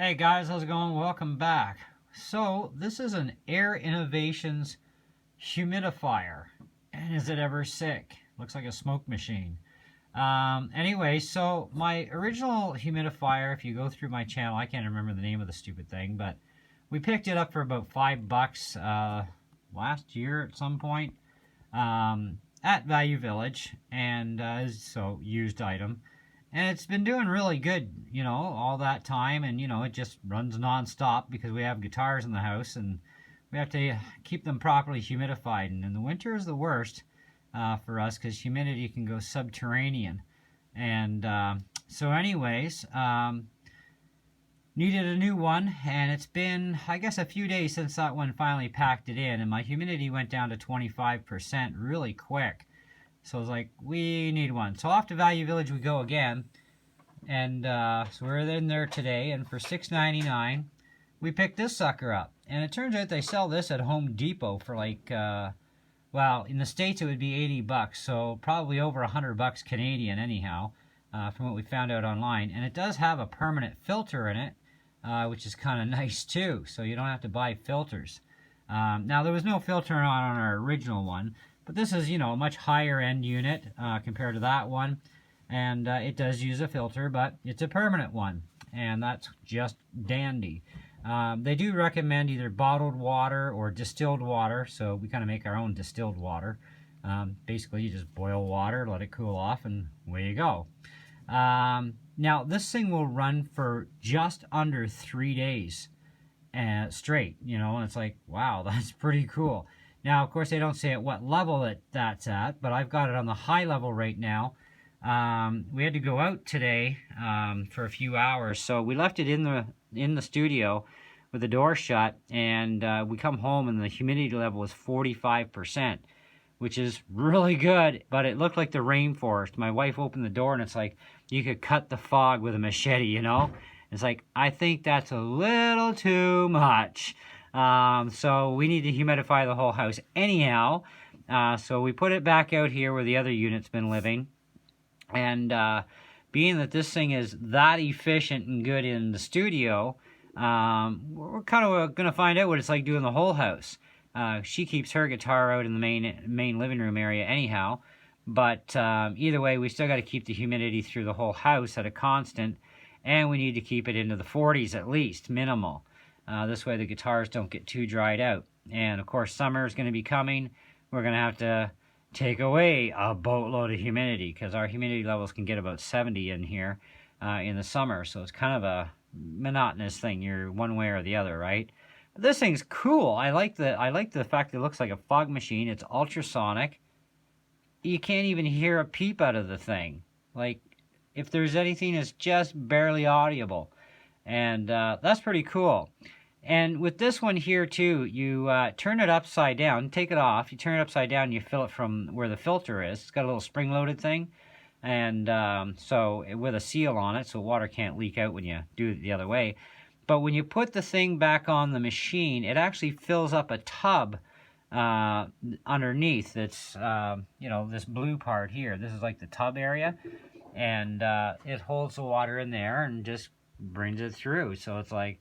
Hey guys, how's it going? Welcome back. So this is an Air Innovations humidifier. And is it ever sick? Looks like a smoke machine. Anyway, so my original humidifier, if you go through my channel, I can't remember the name of the stupid thing, but we picked it up for about $5 last year at some point at Value Village, and so used item. And it's been doing really good, you know, all that time. And, you know, it just runs nonstop because we have guitars in the house and we have to keep them properly humidified. And in the winter is the worst for us because humidity can go subterranean. And so anyways, needed a new one. And it's been, I guess, a few days since that one finally packed it in. And my humidity went down to 25% really quick. So I was like, we need one. So off to Value Village we go again. And so we're in there today. And for $6.99, we picked this sucker up. And it turns out they sell this at Home Depot for like, well, in the States it would be $80. So probably over $100 Canadian anyhow, from what we found out online. And it does have a permanent filter in it, which is kind of nice too. So you don't have to buy filters. Now there was no filter on our original one. But this is, you know, a much higher end unit compared to that one. And it does use a filter, but it's a permanent one. And that's just dandy. They do recommend either bottled water or distilled water. So we kind of make our own distilled water. Basically, you just boil water, let it cool off, and away you go. Now, this thing will run for just under 3 days straight, you know. And it's like, wow, that's pretty cool. Now, of course, they don't say at what level that's at, but I've got it on the high level right now. We had to go out today for a few hours, so we left it in the studio with the door shut, and we come home and the humidity level was 45%, which is really good, but it looked like the rainforest. My wife opened the door, and it's like you could cut the fog with a machete, you know? It's like, I think that's a little too much. So we need to humidify the whole house anyhow. So we put it back out here where the other unit's been living. And being that this thing is that efficient and good in the studio, we're kind of going to find out what it's like doing the whole house. She keeps her guitar out in the main living room area anyhow. But either way, we still got to keep the humidity through the whole house at a constant. And we need to keep it into the 40s at least, minimal. This way the guitars don't get too dried out. And of course summer is going to be coming. We're going to have to take away a boatload of humidity because our humidity levels can get about 70 in here in the summer. So it's kind of a monotonous thing. You're one way or the other, right? But this thing's cool. I like the fact that it looks like a fog machine. It's ultrasonic. You can't even hear a peep out of the thing. Like, if there's anything, it's just barely audible. And that's pretty cool. And with this one here too, you turn it upside down, take it off, you turn it upside down, you fill it from where the filter is. It's got a little spring-loaded thing, and so with a seal on it, so water can't leak out when you do it the other way. But when you put the thing back on the machine, it actually fills up a tub underneath. It's, you know, this blue part here. This is like the tub area, and it holds the water in there and just brings it through. So it's like,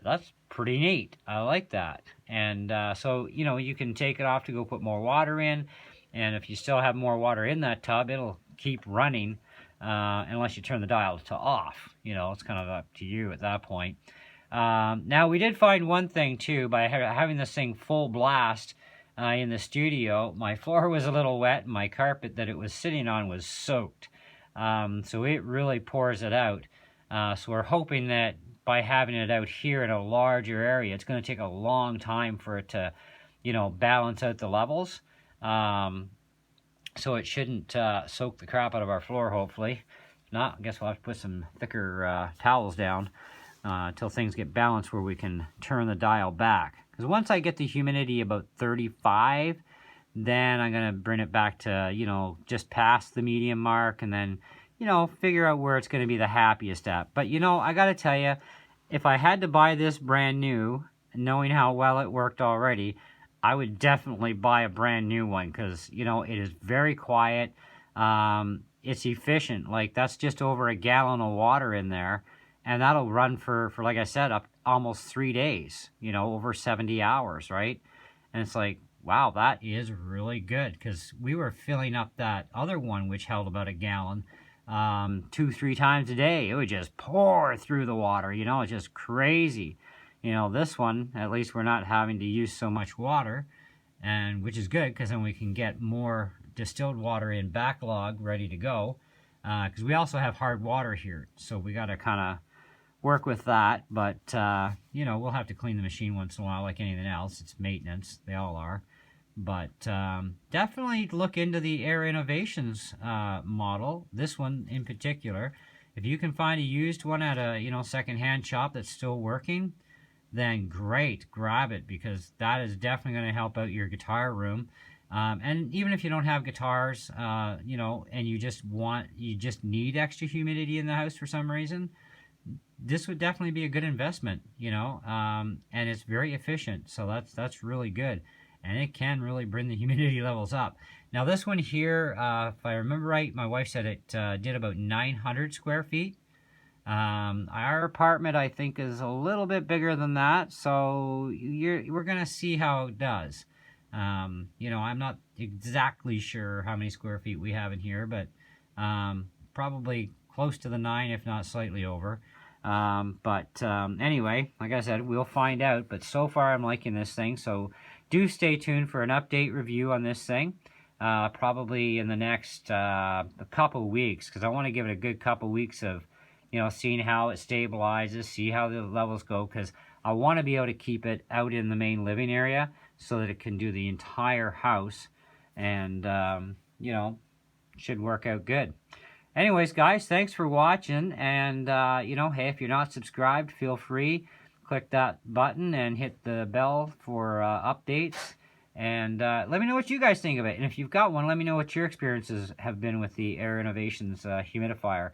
that's pretty neat. I like that. And so, you know, you can take it off to go put more water in. And if you still have more water in that tub, it'll keep running unless you turn the dial to off. You know, it's kind of up to you at that point. Now, we did find one thing, too, by having this thing full blast in the studio. My floor was a little wet, and my carpet that it was sitting on was soaked. So it really pours it out. So we're hoping that by having it out here in a larger area, it's going to take a long time for it to, you know, balance out the levels. So it shouldn't soak the crap out of our floor, hopefully. If not, I guess we'll have to put some thicker towels down until things get balanced where we can turn the dial back. Because once I get the humidity about 35, then I'm going to bring it back to, you know, just past the medium mark, and then, you know, figure out where it's going to be the happiest at. But, you know, I got to tell you, if I had to buy this brand new, knowing how well it worked already, I would definitely buy a brand new one because, you know, it is very quiet. It's efficient. Like, that's just over a gallon of water in there. and that'll run for like I said, up almost 3 days, you know, over 70 hours, right? And it's like, wow, that is really good, because we were filling up that other one, which held about a gallon, 2-3 times a day. It would just pour through the water, you know, it's just crazy. You know, this one, at least we're not having to use so much water, and which is good, because then we can get more distilled water in backlog ready to go, because we also have hard water here, so we got to kind of work with that. But you know, we'll have to clean the machine once in a while, like anything else. It's maintenance, they all are. But definitely look into the Air Innovations model, this one in particular. If you can find a used one at a, you know, secondhand shop that's still working, then great, grab it, because that is definitely going to help out your guitar room. And even if you don't have guitars, you know, and you just need extra humidity in the house for some reason, this would definitely be a good investment, you know, and it's very efficient, so that's really good, and it can really bring the humidity levels up. Now this one here, if I remember right, my wife said it did about 900 square feet. Our apartment, I think, is a little bit bigger than that, so we're gonna see how it does. You know, I'm not exactly sure how many square feet we have in here, but probably close to the 9, if not slightly over. Anyway, like I said, we'll find out. But so far, I'm liking this thing. So do stay tuned for an update review on this thing. Probably in the next couple weeks, because I want to give it a good couple weeks of, you know, seeing how it stabilizes, see how the levels go, because I want to be able to keep it out in the main living area so that it can do the entire house, and you know, should work out good. Anyways, guys, thanks for watching, and you know, hey, if you're not subscribed, feel free, click that button and hit the bell for updates, and let me know what you guys think of it. And if you've got one, let me know what your experiences have been with the Air Innovations humidifier.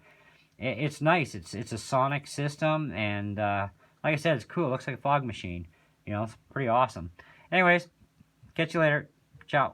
It's nice. It's a sonic system, and like I said, it's cool. It looks like a fog machine. You know, it's pretty awesome. Anyways, catch you later. Ciao.